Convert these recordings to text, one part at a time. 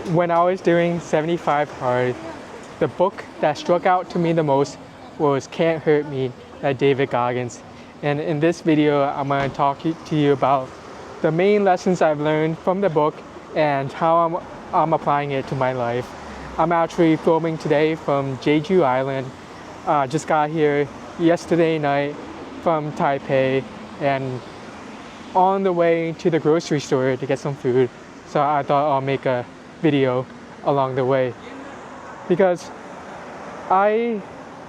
when I was doing 75 hard, the book that struck out to me the most was Can't Hurt Me by David Goggins. And in this video, I'm going to talk to you about the main lessons I've learned from the book and how I'm applying it to my life. I'm actually filming today from Jeju Island. Just got here yesterday night from Taipei and on the way to the grocery store to get some food. So I thought I'll make a video along the way. Because I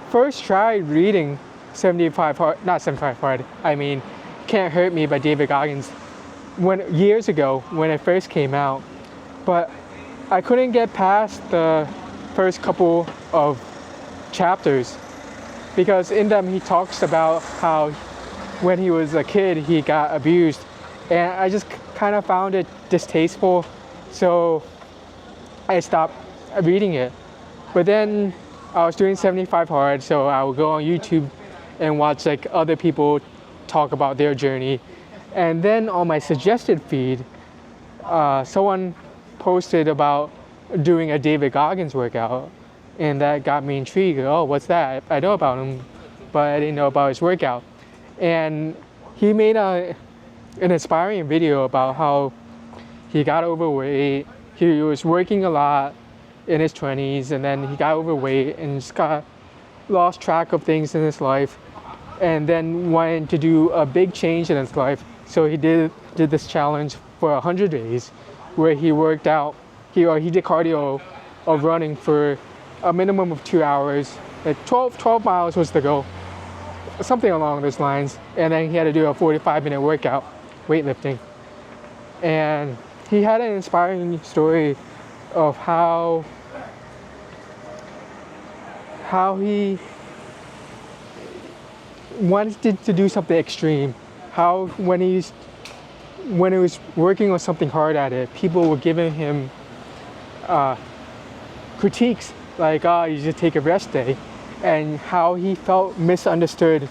first tried reading 75 Hard, not 75 Hard, I mean Can't Hurt Me by David Goggins years ago when it first came out. But I couldn't get past the first couple of chapters because in them he talks about how when he was a kid he got abused, and I just kind of found it distasteful, so I stopped reading it. But then I was doing 75 hard, so I would go on YouTube and watch like other people talk about their journey. And then on my suggested feed, someone posted about doing a David Goggins workout, and that got me intrigued. Oh, what's that? I know about him, but I didn't know about his workout. And he made an inspiring video about how he got overweight. He was working a lot in his 20s, and then he got overweight and just lost track of things in his life, and then wanted to do a big change in his life. So he did this challenge for 100 days where he worked out, he did cardio of running for a minimum of 2 hours. Like 12 miles was the goal, something along those lines. And then he had to do a 45-minute workout, weightlifting. And he had an inspiring story of how he wanted to do something extreme. How when he was working on something hard at it, people were giving him critiques like, "Oh, you should take a rest day," and how he felt misunderstood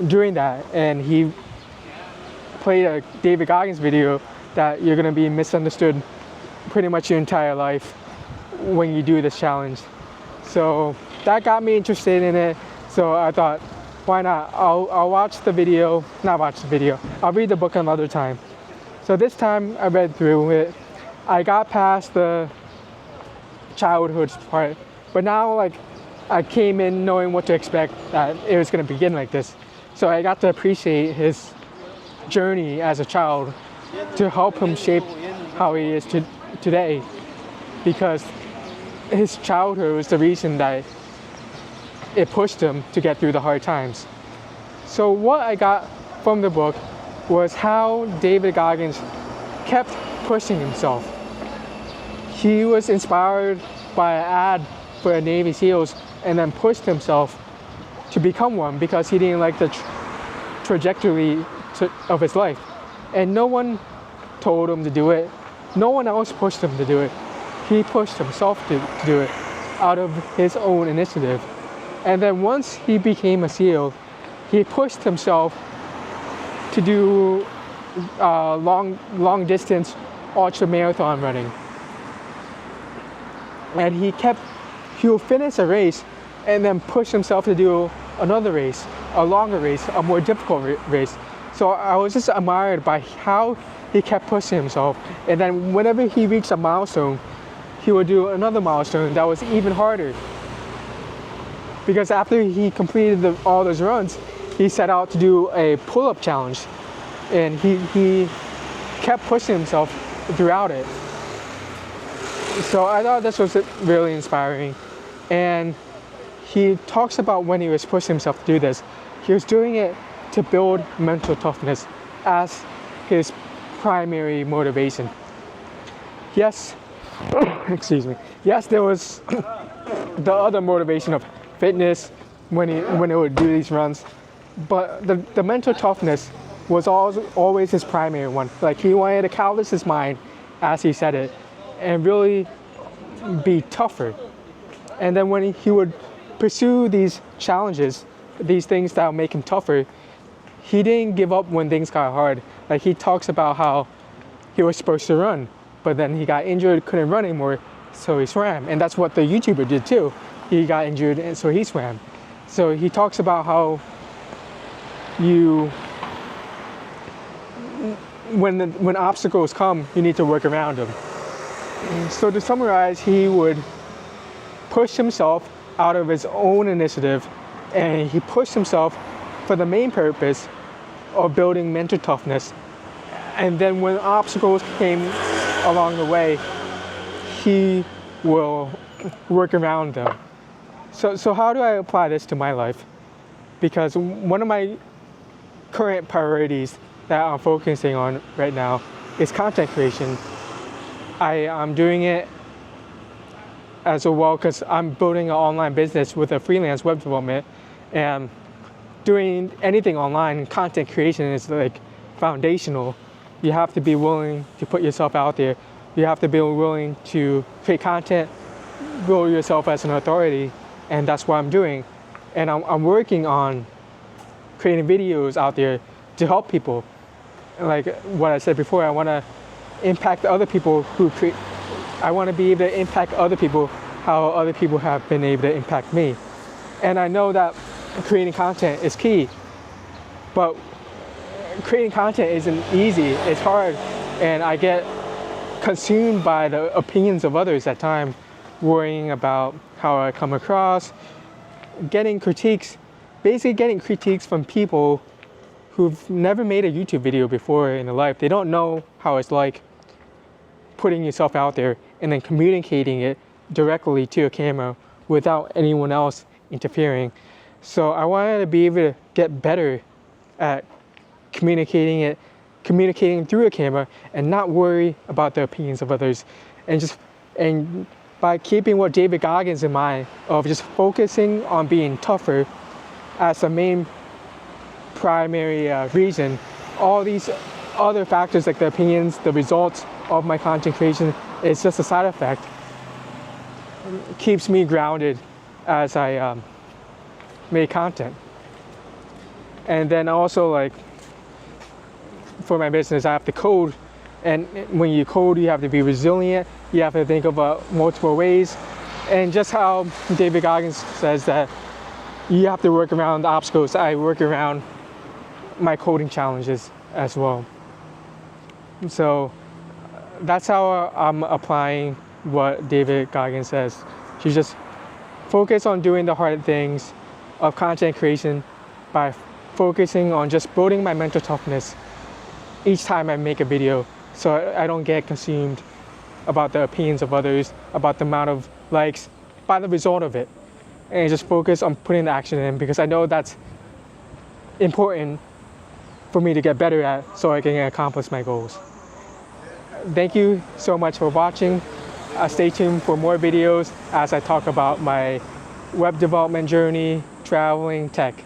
during that. And he played a David Goggins video that you're gonna be misunderstood pretty much your entire life when you do this challenge. So that got me interested in it. So I thought, why not? I'll watch the video, not watch the video. I'll read the book another time. So this time I read through it. I got past the childhood part, but now like I came in knowing what to expect, that it was going to begin like this. So I got to appreciate his journey as a child to help him shape how he is today, because his childhood was the reason that it pushed him to get through the hard times. So what I got from the book was how David Goggins kept pushing himself. He was inspired by an ad for a Navy SEALs and then pushed himself to become one because he didn't like the trajectory of his life. And no one told him to do it. No one else pushed him to do it. He pushed himself to do it out of his own initiative. And then once he became a SEAL, he pushed himself to do long distance ultra marathon running. And he will finish a race and then push himself to do another race, a longer race, a more difficult race. So I was just admired by how he kept pushing himself. And then whenever he reached a milestone, he would do another milestone that was even harder. Because after he completed all those runs, he set out to do a pull-up challenge. And he kept pushing himself throughout it. So I thought this was really inspiring. And he talks about when he was pushing himself to do this, he was doing it to build mental toughness as his primary motivation. Yes, excuse me. Yes, there was the other motivation of fitness when he would do these runs, but the mental toughness was always his primary one. Like he wanted to callous his mind, as he said it, and really be tougher. And then when he would pursue these challenges, these things that would make him tougher, he didn't give up when things got hard. Like he talks about how he was supposed to run, but then he got injured, couldn't run anymore, so he swam. And that's what the YouTuber did too. He got injured, and so he swam. So he talks about how when obstacles come, you need to work around them. So to summarize, he would push himself out of his own initiative, and he pushed himself for the main purpose of building mental toughness. And then when obstacles came along the way, he will work around them. So how do I apply this to my life? Because one of my current priorities that I'm focusing on right now is content creation. I'm doing it as well because I'm building an online business with a freelance web development, and doing anything online, content creation is like foundational. You have to be willing to put yourself out there. You have to be willing to create content, build yourself as an authority, and that's what I'm doing. And I'm working on creating videos out there to help people. Like what I said before, I want to impact other people I want to be able to impact other people how other people have been able to impact me. And I know that creating content is key, but creating content isn't easy. It's hard, and I get consumed by the opinions of others at times, worrying about how I come across, getting critiques from people who've never made a YouTube video before in their life. They don't know how it's like putting yourself out there and then communicating it directly to a camera without anyone else interfering. So I wanted to be able to get better at communicating through a camera and not worry about the opinions of others, and by keeping what David Goggins in mind of just focusing on being tougher as the main primary reason, all these other factors like the opinions, the results of my content creation, it's just a side effect. It keeps me grounded as I make content. And then also, like, for my business, I have to code, and when you code, you have to be resilient. You have to think about multiple ways, and just how David Goggins says that you have to work around the obstacles. I work around my coding challenges as well. So that's how I'm applying what David Goggins says. You just focus on doing the hard things of content creation by focusing on just building my mental toughness each time I make a video, so I don't get consumed about the opinions of others, about the amount of likes, by the result of it. And just focus on putting the action in, because I know that's important for me to get better at so I can accomplish my goals. Thank you so much for watching. Stay tuned for more videos as I talk about my web development journey, traveling, tech.